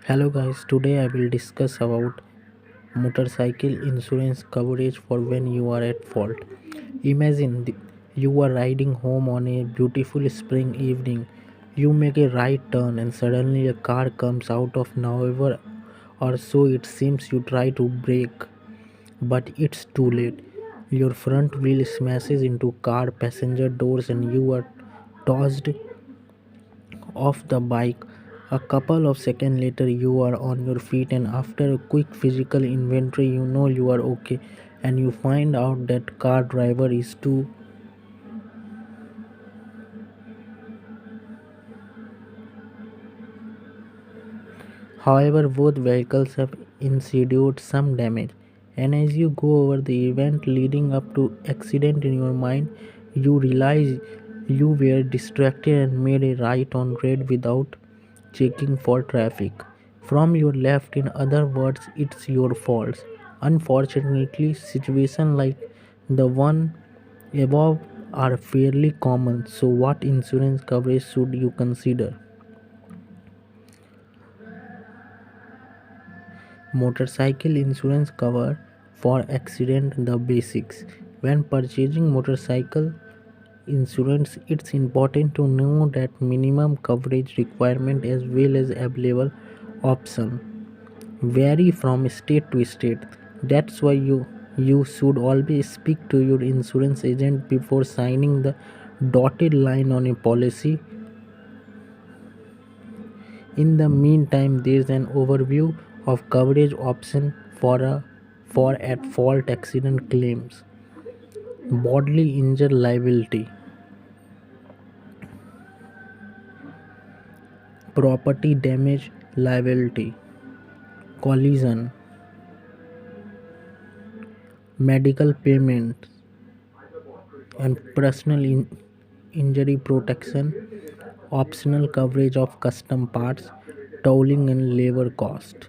Hello guys, today I will discuss about motorcycle insurance coverage for when you are at fault. Imagine you are riding home on a beautiful spring evening. You make a right turn and suddenly a car comes out of nowhere, or so it seems. You try to brake, but it's too late. Your front wheel smashes into car passenger doors and you are tossed off the bike. A couple of seconds later, you are on your feet, and after a quick physical inventory, you know you are okay, and you find out that car driver is too. However, both vehicles have insured some damage, and as you go over the event leading up to accident in your mind, you realize you were distracted and made a right on red without checking for traffic. From your left, in other words, it's your fault. Unfortunately, situations like the one above are fairly common. So, what insurance coverage should you consider? Motorcycle insurance cover for accident. The basics. When purchasing motorcycle insurance, it's important to know that minimum coverage requirement as well as available option vary from state to state. That's why you should always speak to your insurance agent before signing the dotted line on a policy. In the meantime, there is an overview of coverage option for at fault accident claims. Bodily injury liability, property damage liability, collision, medical payments, and personal injury protection, optional coverage of custom parts, tolling and labor cost.